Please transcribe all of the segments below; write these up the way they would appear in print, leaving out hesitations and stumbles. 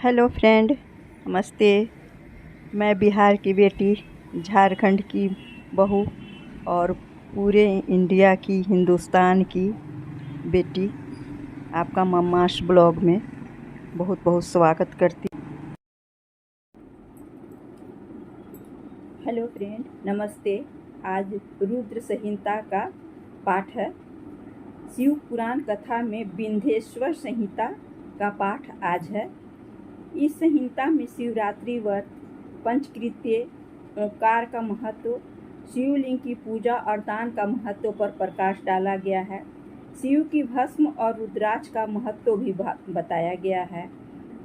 Hello friend, नमस्ते। मैं बिहार की बेटी, झारखंड की बहू और पूरे इंडिया की, हिंदुस्तान की बेटी आपका मम्मास ब्लॉग में बहुत बहुत स्वागत करती। हेलो फ्रेंड, नमस्ते। आज रुद्र संहिता का पाठ है। शिव पुराण कथा में विंध्येश्वर संहिता का पाठ आज है। इस संहिता में शिवरात्रि व्रत, पंचकृत्य, ओंकार का महत्व, शिवलिंग की पूजा और दान का महत्व पर प्रकाश डाला गया है। शिव की भस्म और रुद्राक्ष का महत्व भी बताया गया है।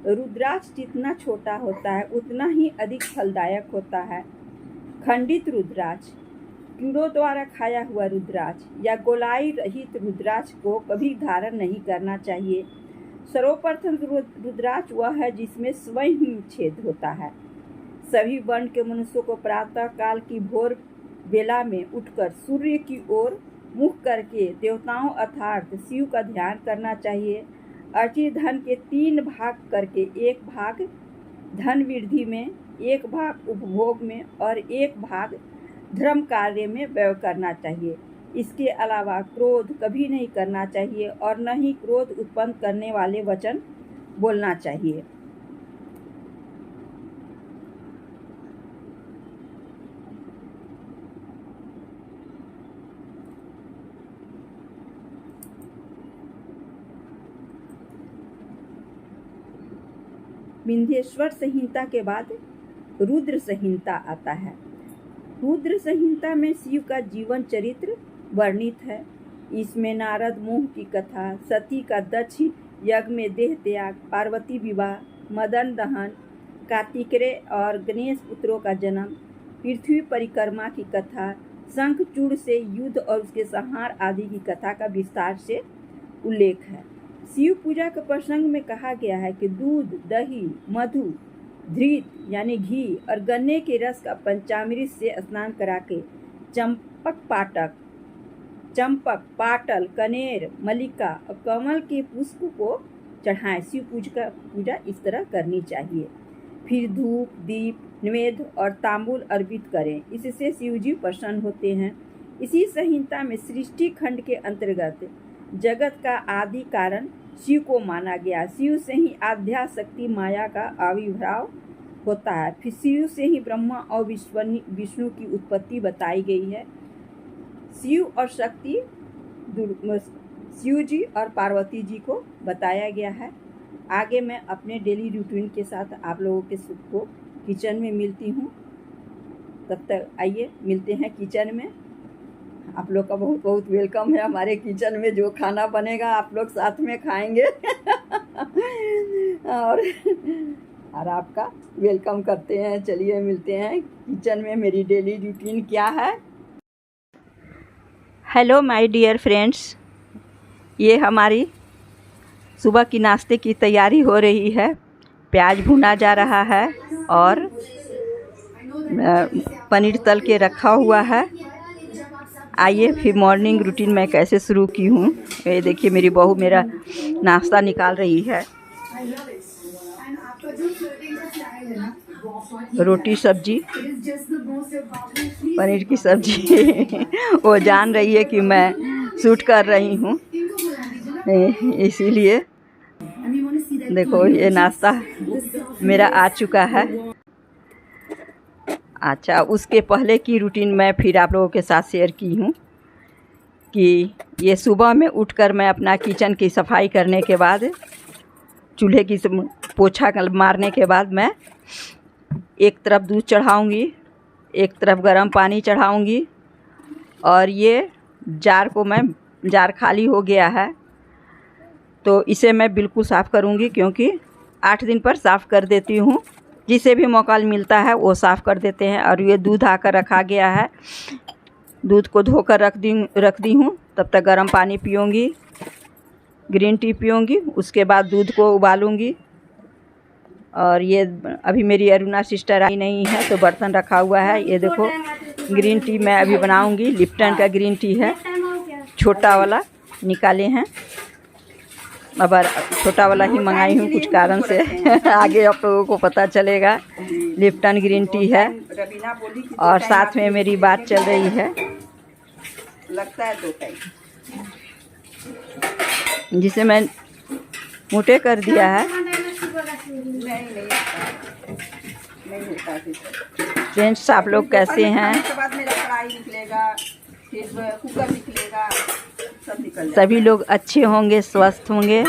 रुद्राक्ष जितना छोटा होता है उतना ही अधिक फलदायक होता है। खंडित रुद्राक्ष, कीड़ों द्वारा खाया हुआ रुद्राक्ष या गोलाई रहित रुद्राक्ष को कभी धारण नहीं करना चाहिए। सर्वप्रथम रुद्राक्ष वह है जिसमें स्वयं ही छेद होता है। सभी वर्ण के मनुष्यों को प्रातः काल की भोर बेला में उठकर सूर्य की ओर मुख करके देवताओं अर्थात शिव का ध्यान करना चाहिए। अर्जित धन के 3 भाग करके 1 भाग धन वृद्धि में, 1 भाग उपभोग में और 1 भाग धर्म कार्य में व्यय करना चाहिए। इसके अलावा क्रोध कभी नहीं करना चाहिए और न ही क्रोध उत्पन्न करने वाले वचन बोलना चाहिए। विंध्येश्वर संहिता के बाद रुद्र संहिता आता है। रुद्र संहिता में शिव का जीवन चरित्र वर्णित है। इसमें नारद मुंह की कथा, सती का दक्ष यज्ञ में देह त्याग, पार्वती विवाह, मदन दहन, कार्तिकेय और गणेश पुत्रों का जन्म, पृथ्वी परिक्रमा की कथा, शंखचूड़ से युद्ध और उसके संहार आदि की कथा का विस्तार से उल्लेख है। शिव पूजा के प्रसंग में कहा गया है कि दूध, दही, मधु, धृत यानी घी और गन्ने के रस का पंचामृत से स्नान करा के चंपक, पाटल, कनेर, मल्लिका और कमल के पुष्प को चढ़ाएं। शिव पूजा इस तरह करनी चाहिए। फिर धूप, दीप, नैवेद्य और तांबूल अर्पित करें। इससे शिवजी प्रसन्न होते हैं। इसी संहिता में सृष्टि खंड के अंतर्गत जगत का आदि कारण शिव को माना गया। शिव से ही आद्या शक्ति माया का आविर्भाव होता है। फिर शिव से ही ब्रह्मा और विष्णु की उत्पत्ति बताई गई है। शिव और शक्ति, शिव जी और पार्वती जी को बताया गया है। आगे मैं अपने डेली रूटीन के साथ आप लोगों के सबको किचन में मिलती हूँ। तब तक आइए मिलते हैं किचन में। आप लोग का बहुत बहुत वेलकम है हमारे किचन में। जो खाना बनेगा आप लोग साथ में खाएंगे और आपका वेलकम करते हैं। चलिए मिलते हैं किचन में। मेरी डेली रूटीन क्या है। हेलो माय डियर फ्रेंड्स, ये हमारी सुबह की नाश्ते की तैयारी हो रही है। प्याज भुना जा रहा है और पनीर तल के रखा हुआ है। आइए फिर मॉर्निंग रूटीन मैं कैसे शुरू की हूँ। ये देखिए मेरी बहू मेरा नाश्ता निकाल रही है। रोटी सब्जी, पनीर की सब्जी वो जान रही है कि मैं शूट कर रही हूँ, इसीलिए देखो ये नाश्ता मेरा आ चुका है। अच्छा, उसके पहले की रूटीन मैं फिर आप लोगों के साथ शेयर की हूँ कि ये सुबह में उठकर मैं अपना किचन की सफाई करने के बाद, चूल्हे की पोछा मारने के बाद मैं एक तरफ दूध चढ़ाऊँगी, एक तरफ गर्म पानी चढ़ाऊँगी और ये जार खाली हो गया है तो इसे मैं बिल्कुल साफ़ करूँगी, क्योंकि 8 दिन पर साफ़ कर देती हूँ। जिसे भी मौका मिलता है वो साफ़ कर देते हैं। और ये दूध आकर रखा गया है, दूध को धोकर रख दी हूँ। तब तक गर्म पानी पीऊँगी, ग्रीन टी पीऊँगी, उसके बाद दूध को उबालूँगी। और ये अभी मेरी अरुणा सिस्टर आई नहीं है तो बर्तन रखा हुआ है। ये देखो ग्रीन टी मैं अभी बनाऊँगी। लिप्टन का ग्रीन टी है, छोटा वाला निकाले हैं। अब छोटा वाला ही मंगाई हूँ कुछ कारण से आगे आप लोगों को पता चलेगा। लिप्टन ग्रीन टी है और साथ में मेरी बात चल रही है, लगता है 2 टाइम, जिसे मैं मोटे कर दिया है। फ्रेंड्स, आप लोग कैसे हैं? सभी लोग अच्छे होंगे, स्वस्थ होंगे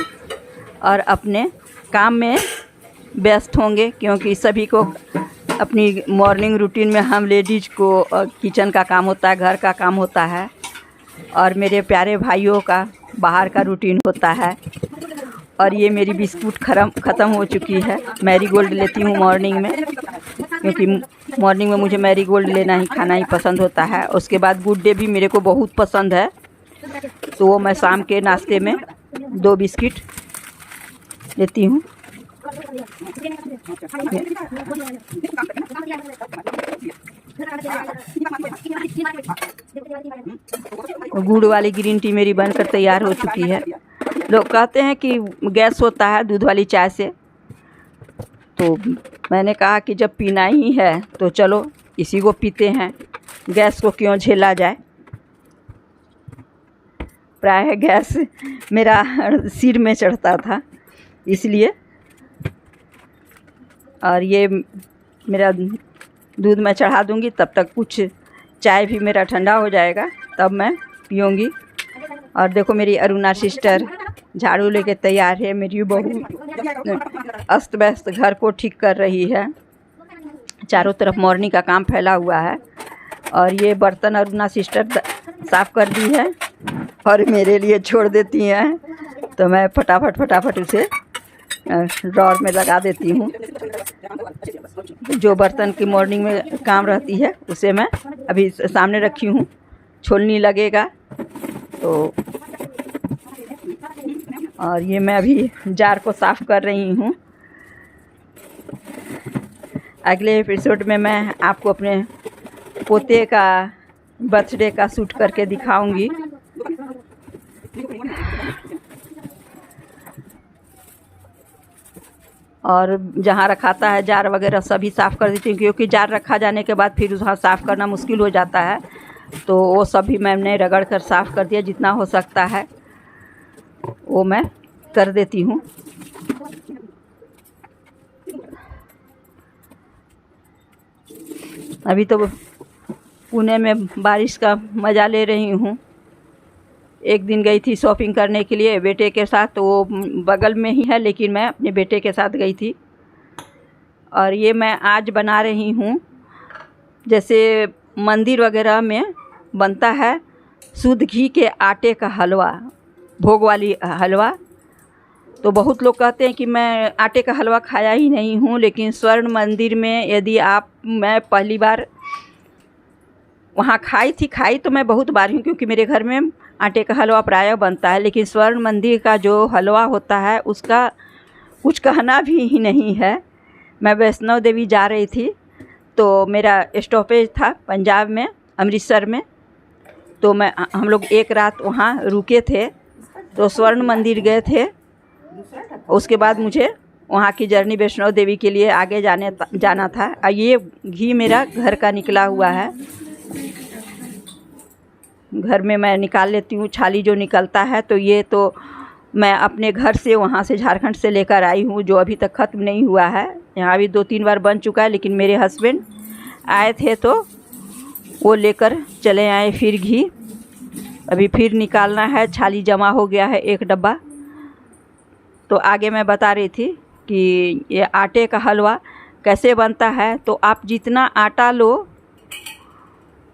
और अपने काम में व्यस्त होंगे, क्योंकि सभी को अपनी मॉर्निंग रूटीन में हम लेडीज़ को किचन का काम होता है, घर का काम होता है, और मेरे प्यारे भाइयों का बाहर का रूटीन होता है। और ये मेरी बिस्कुट ख़त्म हो चुकी है। मैरीगोल्ड लेती हूँ मॉर्निंग में, क्योंकि मॉर्निंग में मुझे मैरीगोल्ड लेना ही, खाना ही पसंद होता है। उसके बाद गुड डे भी मेरे को बहुत पसंद है, तो वो मैं शाम के नाश्ते में 2 बिस्किट लेती हूँ। गुड़ वाली ग्रीन टी मेरी बनकर तैयार हो चुकी है। लोग कहते हैं कि गैस होता है दूध वाली चाय से, तो मैंने कहा कि जब पीना ही है तो चलो इसी को पीते हैं, गैस को क्यों झेला जाए। प्रायः गैस मेरा सिर में चढ़ता था इसलिए। और ये मेरा दूध मैं चढ़ा दूंगी, तब तक कुछ चाय भी मेरा ठंडा हो जाएगा, तब मैं पीऊँगी। और देखो मेरी अरुणा सिस्टर झाड़ू लेके तैयार है। मेरी बहू अस्त व्यस्त घर को ठीक कर रही है, चारों तरफ मॉर्निंग का काम फैला हुआ है। और ये बर्तन अरुणा सिस्टर साफ़ कर दी है और मेरे लिए छोड़ देती हैं, तो मैं फटाफट उसे ड्रॉर में लगा देती हूँ। जो बर्तन की मॉर्निंग में काम रहती है उसे मैं अभी सामने रखी हूँ, छोलनी लगेगा तो। और ये मैं अभी जार को साफ़ कर रही हूँ। अगले एपिसोड में मैं आपको अपने पोते का बर्थडे का शूट करके दिखाऊंगी। और जहाँ रखाता है जार वगैरह सभी साफ़ कर देती हूँ, क्योंकि जार रखा जाने के बाद फिर वहाँ साफ़ करना मुश्किल हो जाता है, तो वो सब भी मैंने रगड़ कर साफ़ कर दिया। जितना हो सकता है वो मैं कर देती हूँ। अभी तो पुणे में बारिश का मज़ा ले रही हूँ। एक दिन गई थी शॉपिंग करने के लिए बेटे के साथ, तो वो बगल में ही है, लेकिन मैं अपने बेटे के साथ गई थी। और ये मैं आज बना रही हूँ, जैसे मंदिर वगैरह में बनता है शुद्ध घी के आटे का हलवा, भोग वाली हलवा। तो बहुत लोग कहते हैं कि मैं आटे का हलवा खाया ही नहीं हूँ, लेकिन स्वर्ण मंदिर में यदि मैं पहली बार वहाँ खाई तो मैं बहुत बार हूँ, क्योंकि मेरे घर में आटे का हलवा प्रायः बनता है। लेकिन स्वर्ण मंदिर का जो हलवा होता है उसका कुछ कहना भी ही नहीं है। मैं वैष्णो देवी जा रही थी, तो मेरा स्टॉपेज था पंजाब में, अमृतसर में, तो हम लोग एक रात वहाँ रुके थे, तो स्वर्ण मंदिर गए थे। उसके बाद मुझे वहाँ की जर्नी वैष्णो देवी के लिए आगे जाना था। और ये घी मेरा घर का निकला हुआ है, घर में मैं निकाल लेती हूँ छाली जो निकलता है। तो ये तो मैं अपने घर से, वहाँ से झारखंड से लेकर आई हूँ, जो अभी तक ख़त्म नहीं हुआ है। यहाँ भी 2-3 बार बन चुका है, लेकिन मेरे हस्बैंड आए थे तो वो लेकर चले आए फिर घी। अभी फिर निकालना है, छाली जमा हो गया है 1 डब्बा। तो आगे मैं बता रही थी कि ये आटे का हलवा कैसे बनता है। तो आप जितना आटा लो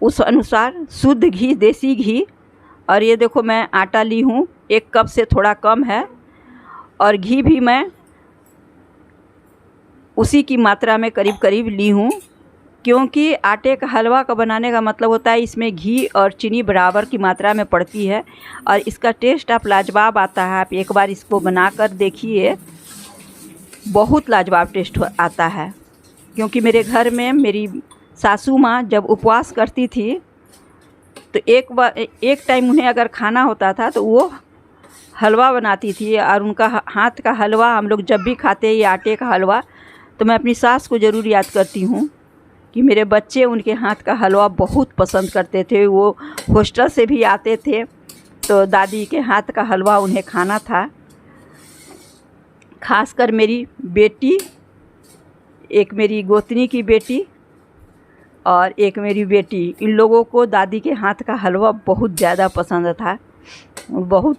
उस अनुसार शुद्ध घी, देसी घी, और ये देखो मैं आटा ली हूँ 1 कप से थोड़ा कम है, और घी भी मैं उसी की मात्रा में करीब ली हूँ, क्योंकि आटे का हलवा का बनाने का मतलब होता है इसमें घी और चीनी बराबर की मात्रा में पड़ती है, और इसका टेस्ट आप लाजवाब आता है। आप एक बार इसको बनाकर देखिए, बहुत लाजवाब टेस्ट आता है। क्योंकि मेरे घर में मेरी सासू माँ जब उपवास करती थी, तो एक टाइम उन्हें अगर खाना होता था तो वो हलवा बनाती थी, और उनका हाथ का हलवा हम लोग जब भी खाते हैं, ये आटे का हलवा, तो मैं अपनी सास को ज़रूर याद करती हूँ कि मेरे बच्चे उनके हाथ का हलवा बहुत पसंद करते थे। वो हॉस्टल से भी आते थे तो दादी के हाथ का हलवा उन्हें खाना था। खासकर मेरी बेटी, एक मेरी गोतनी की बेटी और एक मेरी बेटी, इन लोगों को दादी के हाथ का हलवा बहुत ज़्यादा पसंद था। बहुत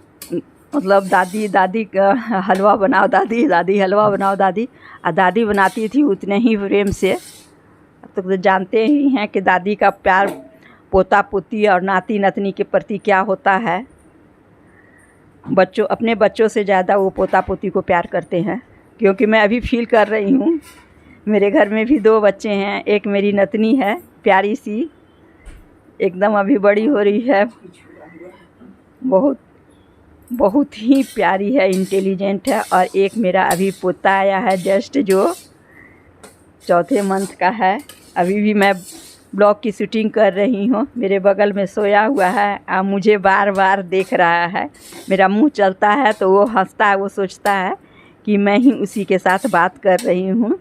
मतलब दादी का हलवा बनाओ दादी, दादी हलवा बनाओ दादी, और दादी बनाती थी उतने ही प्रेम से। तो जानते ही हैं कि दादी का प्यार पोता पोती और नाती नतनी के प्रति क्या होता है। अपने बच्चों से ज़्यादा वो पोता पोती को प्यार करते हैं, क्योंकि मैं अभी फील कर रही हूँ। मेरे घर में भी 2 बच्चे हैं, एक मेरी नतनी है प्यारी सी, एकदम अभी बड़ी हो रही है, बहुत ही प्यारी है, इंटेलिजेंट है। और एक मेरा अभी पोता आया है जस्ट, जो 4थे मंथ का है। अभी भी मैं ब्लॉग की शूटिंग कर रही हूँ, मेरे बगल में सोया हुआ है और मुझे बार बार देख रहा है। मेरा मुंह चलता है तो वो हंसता है, वो सोचता है कि मैं ही उसी के साथ बात कर रही हूँ,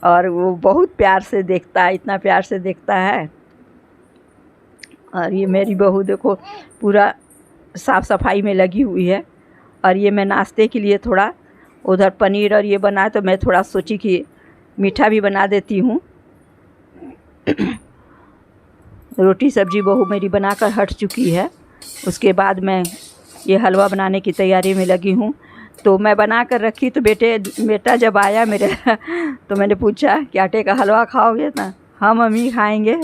और वो बहुत प्यार से देखता है, इतना प्यार से देखता है। और ये मेरी बहू देखो पूरा साफ़ सफाई में लगी हुई है। और ये मैं नाश्ते के लिए थोड़ा उधर पनीर और ये बनाए, तो मैं थोड़ा सोची कि मीठा भी बना देती हूँ। रोटी सब्जी बहू मेरी बनाकर हट चुकी है। उसके बाद मैं ये हलवा बनाने की तैयारी में लगी हूँ। तो मैं बना कर रखी, तो बेटा जब आया मेरे तो मैंने पूछा कि आटे का हलवा खाओगे ना? हाँ मम्मी खाएंगे,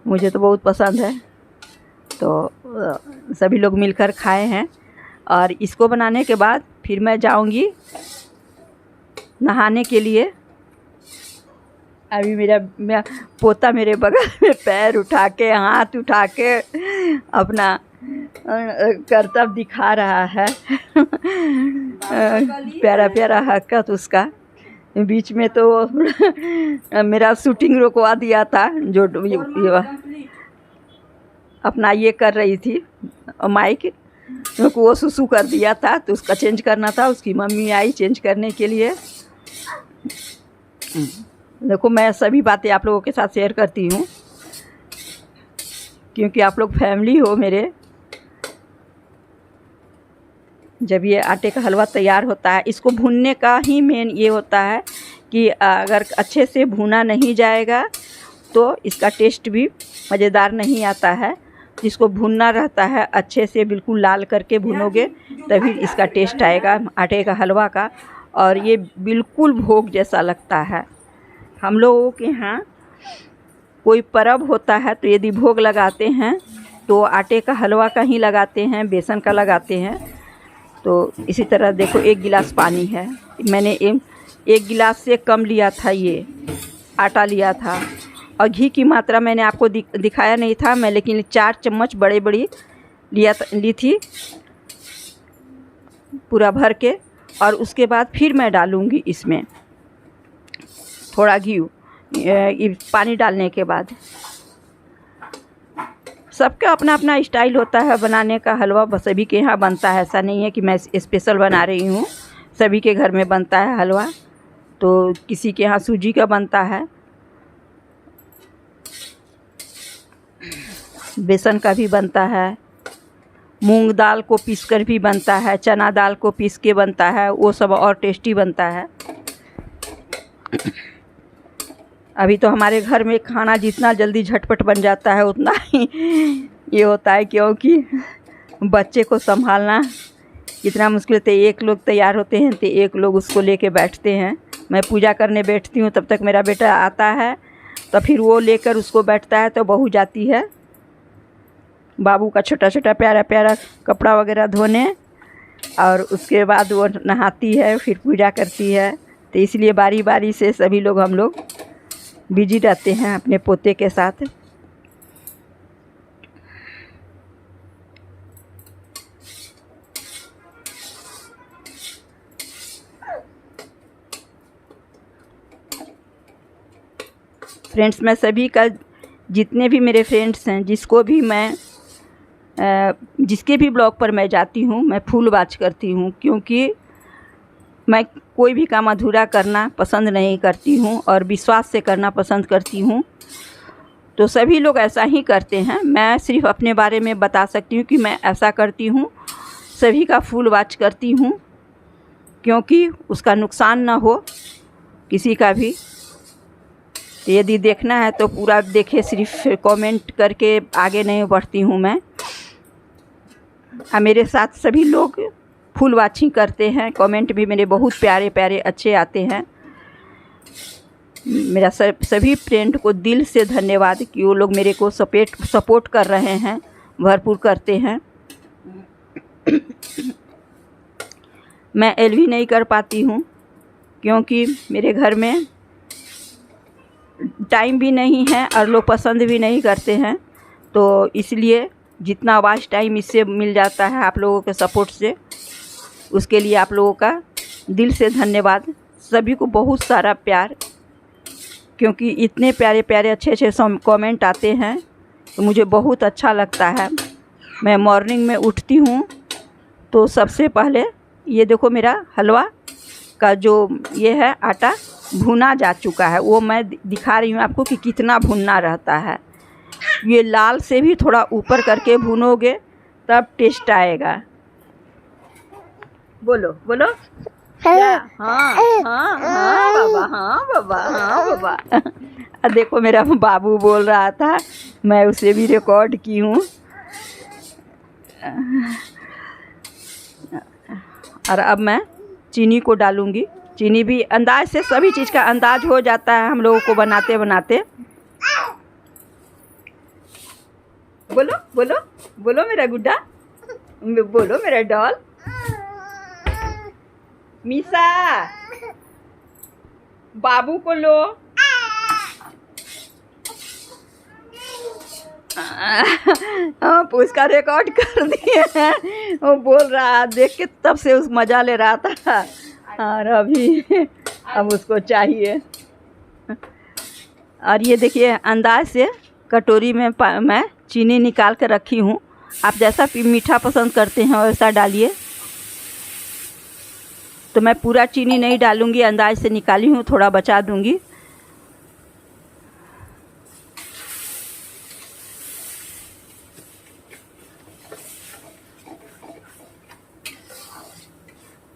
मुझे तो बहुत पसंद है। तो सभी लोग मिलकर खाए हैं। और इसको बनाने के बाद फिर मैं जाऊंगी नहाने के लिए। अभी मेरा पोता मेरे बगल में पैर उठा के, हाथ उठा के अपना करतब दिखा रहा है। प्यारा प्यारा हरकत उसका। बीच में तो मेरा शूटिंग रुकवा दिया था, जो अपना ये कर रही थी माइक, क्योंकि वो सुसु कर दिया था तो उसका चेंज करना था। उसकी मम्मी आई चेंज करने के लिए। देखो मैं सभी बातें आप लोगों के साथ शेयर करती हूँ, क्योंकि आप लोग फैमिली हो मेरे। जब ये आटे का हलवा तैयार होता है, इसको भूनने का ही मेन ये होता है कि अगर अच्छे से भुना नहीं जाएगा तो इसका टेस्ट भी मज़ेदार नहीं आता है। जिसको भुनना रहता है अच्छे से, बिल्कुल लाल करके भुनोगे तभी इसका टेस्ट आएगा आटे का हलवा का। और ये बिल्कुल भोग जैसा लगता है। हम लोगों के यहाँ कोई पर्व होता है तो यदि भोग लगाते हैं तो आटे का हलवा का ही लगाते हैं, बेसन का लगाते हैं। तो इसी तरह देखो 1 गिलास पानी है, मैंने 1 गिलास से कम लिया था, ये आटा लिया था। और घी की मात्रा मैंने आपको दिखाया नहीं था मैं, लेकिन 4 चम्मच बड़ी ली थी पूरा भर के। और उसके बाद फिर मैं डालूँगी इसमें थोड़ा घी पानी डालने के बाद। सबका अपना अपना स्टाइल होता है बनाने का हलवा, सभी के यहाँ बनता है। ऐसा नहीं है कि मैं स्पेशल बना रही हूँ, सभी के घर में बनता है हलवा। तो किसी के यहाँ सूजी का बनता है, बेसन का भी बनता है, मूंग दाल को पीसकर भी बनता है, चना दाल को पीस के बनता है, वो सब और टेस्टी बनता है। अभी तो हमारे घर में खाना जितना जल्दी झटपट बन जाता है उतना ही ये होता है, क्योंकि बच्चे को संभालना कितना मुश्किल है। एक लोग तैयार होते हैं तो एक लोग उसको लेके बैठते हैं। मैं पूजा करने बैठती हूँ तब तक मेरा बेटा आता है, तो फिर वो लेकर उसको बैठता है, तो बहू जाती है बाबू का छोटा छोटा प्यारा प्यारा कपड़ा वगैरह धोने, और उसके बाद वो नहाती है, फिर पूजा करती है। तो इसलिए बारी बारी से सभी लोग हम लोग बिजी रहते हैं अपने पोते के साथ। फ्रेंड्स, मैं सभी का, जितने भी मेरे फ्रेंड्स हैं, जिसको भी मैं जिसके भी ब्लॉग पर मैं जाती हूँ मैं फुल वॉच करती हूँ, क्योंकि मैं कोई भी काम अधूरा करना पसंद नहीं करती हूँ और विश्वास से करना पसंद करती हूँ। तो सभी लोग ऐसा ही करते हैं, मैं सिर्फ अपने बारे में बता सकती हूँ कि मैं ऐसा करती हूँ। सभी का फुल वॉच करती हूँ क्योंकि उसका नुकसान ना हो किसी का भी। तो यदि देखना है तो पूरा देखे, सिर्फ कमेंट करके आगे नहीं बढ़ती हूँ मैं। मेरे साथ सभी लोग फुल वॉचिंग करते हैं, कमेंट भी मेरे बहुत प्यारे प्यारे अच्छे आते हैं। मेरा सभी फ्रेंड को दिल से धन्यवाद कि वो लोग मेरे को सपोर्ट कर रहे हैं, भरपूर करते हैं। मैं एलवी नहीं कर पाती हूँ क्योंकि मेरे घर में टाइम भी नहीं है और लोग पसंद भी नहीं करते हैं, तो इसलिए जितना वॉच टाइम इससे मिल जाता है आप लोगों के सपोर्ट से, उसके लिए आप लोगों का दिल से धन्यवाद। सभी को बहुत सारा प्यार, क्योंकि इतने प्यारे प्यारे अच्छे अच्छे कमेंट आते हैं तो मुझे बहुत अच्छा लगता है। मैं मॉर्निंग में उठती हूँ तो सबसे पहले ये देखो मेरा हलवा का जो ये है आटा भुना जा चुका है, वो मैं दिखा रही हूँ आपको कि कितना भुनना रहता है। ये लाल से भी थोड़ा ऊपर करके भुनोगे तब टेस्ट आएगा। बोलो बोलो हाँ हाँ हाँ बाबा, हाँ बाबा, हाँ बाबा। देखो मेरा बाबू बोल रहा था, मैं उसे भी रिकॉर्ड की हूँ। और अब मैं चीनी को डालूँगी। चीनी भी अंदाज से, सभी चीज़ का अंदाज हो जाता है हम लोगों को बनाते बनाते। बोलो बोलो बोलो मेरा गुड्डा, बोलो मेरा डॉल। मीसा बाबू को लो। उसका रिकॉर्ड कर दिए हैं, वो बोल रहा देख के तब से उस मज़ा ले रहा था और अभी अब उसको चाहिए। और ये देखिए अंदाज से कटोरी में मैं चीनी निकाल कर रखी हूँ। आप जैसा मीठा पसंद करते हैं वैसा डालिए। तो मैं पूरा चीनी नहीं डालूँगी, अंदाज से निकाली हूँ, थोड़ा बचा दूँगी।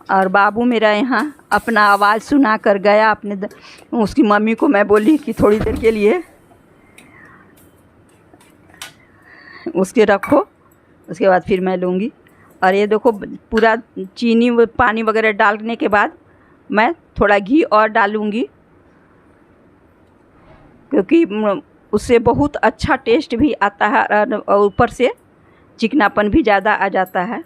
और बाबू मेरा यहाँ अपना आवाज़ सुना कर गया उसकी मम्मी को मैं बोली कि थोड़ी देर के लिए उसके रखो, उसके बाद फिर मैं लूँगी। और ये देखो पूरा चीनी पानी वगैरह डालने के बाद मैं थोड़ा घी और डालूँगी, क्योंकि उससे बहुत अच्छा टेस्ट भी आता है और ऊपर से चिकनापन भी ज़्यादा आ जाता है।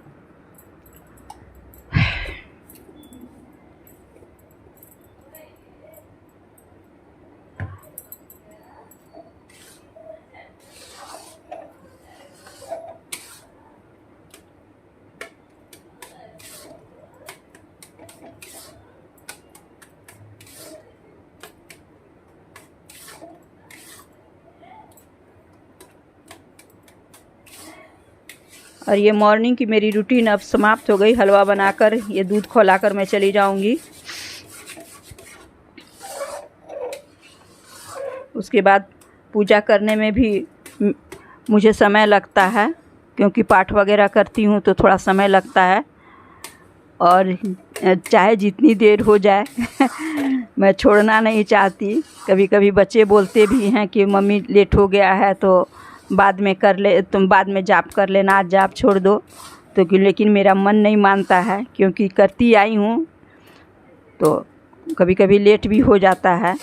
और ये मॉर्निंग की मेरी रूटीन अब समाप्त हो गई। हलवा बनाकर ये दूध खौलाकर मैं चली जाऊंगी। उसके बाद पूजा करने में भी मुझे समय लगता है, क्योंकि पाठ वगैरह करती हूँ तो थोड़ा समय लगता है। और चाहे जितनी देर हो जाए मैं छोड़ना नहीं चाहती। कभी कभी बच्चे बोलते भी हैं कि मम्मी लेट हो गया है तो बाद में कर ले, तुम बाद में जाप कर लेना, आज जाप छोड़ दो। तो लेकिन मेरा मन नहीं मानता है, क्योंकि करती आई हूँ तो कभी कभी लेट भी हो जाता है।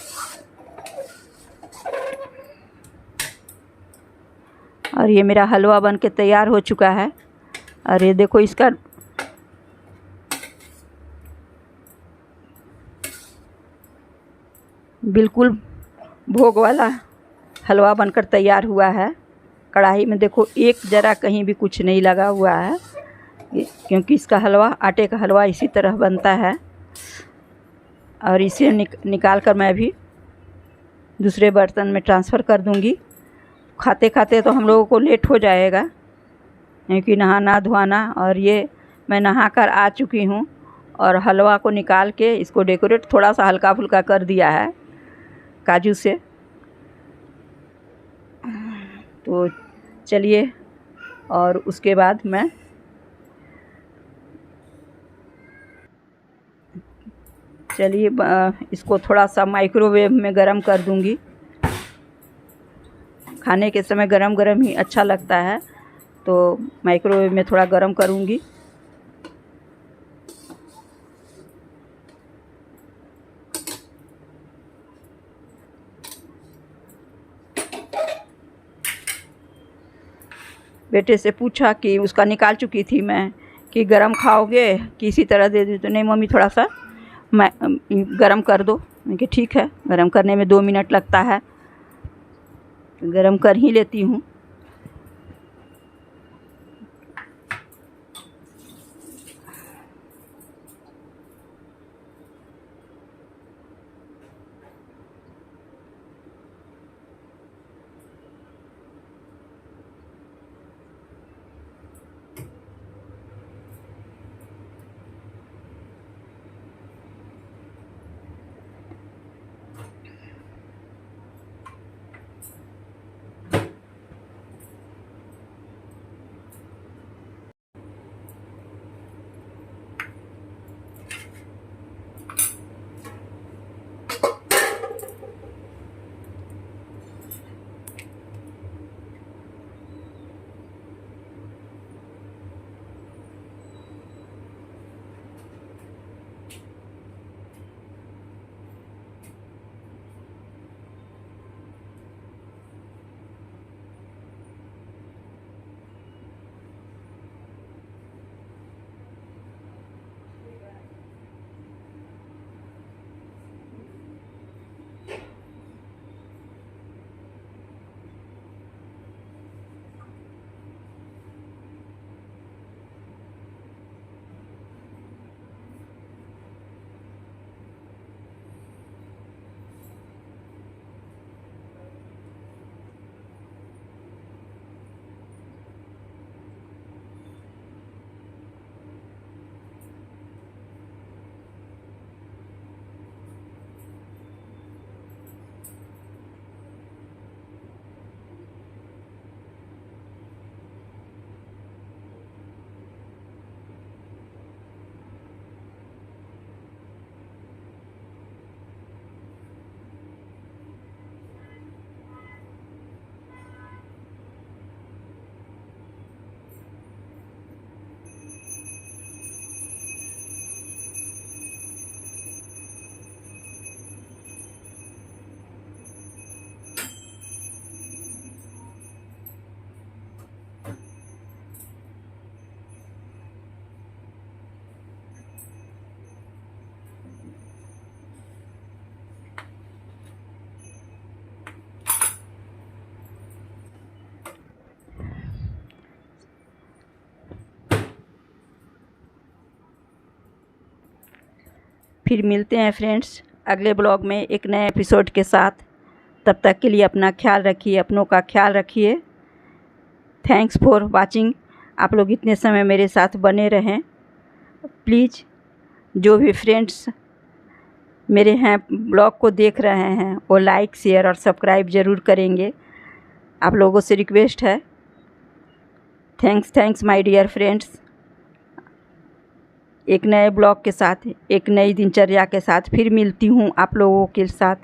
और ये मेरा हलवा बन के तैयार हो चुका है। और ये देखो इसका बिल्कुल भोग वाला हलवा बनकर तैयार हुआ है। कढ़ाई में देखो एक जरा कहीं भी कुछ नहीं लगा हुआ है, क्योंकि इसका हलवा, आटे का हलवा इसी तरह बनता है। और इसे निकाल कर मैं भी दूसरे बर्तन में ट्रांसफ़र कर दूंगी। खाते खाते तो हम लोगों को लेट हो जाएगा। क्योंकि नहाना धोना, और ये मैं नहाकर आ चुकी हूँ और हलवा को निकाल के इसको डेकोरेट थोड़ा सा हल्का फुल्का कर दिया है काजू से। तो चलिए, और उसके बाद मैं इसको थोड़ा सा माइक्रोवेव में गरम कर दूंगी। खाने के समय गरम गरम ही अच्छा लगता है, तो माइक्रोवेव में थोड़ा गरम करूंगी। बेटे से पूछा कि उसका निकाल चुकी थी मैं कि गरम खाओगे कि इसी तरह दे दी, तो नहीं मम्मी थोड़ा सा मैं गरम कर दो। मैं कि ठीक है, गरम करने में 2 मिनट लगता है, गरम कर ही लेती हूँ। फिर मिलते हैं फ्रेंड्स अगले ब्लॉग में एक नए एपिसोड के साथ। तब तक के लिए अपना ख्याल रखिए, अपनों का ख्याल रखिए। Thanks for watching. आप लोग इतने समय मेरे साथ बने रहें। प्लीज़ जो भी फ्रेंड्स मेरे हैं ब्लॉग को देख रहे हैं वो लाइक शेयर और सब्सक्राइब ज़रूर करेंगे। आप लोगों से रिक्वेस्ट है। Thanks my dear friends. एक नए ब्लॉग के साथ, एक नई दिनचर्या के साथ फिर मिलती हूँ आप लोगों के साथ।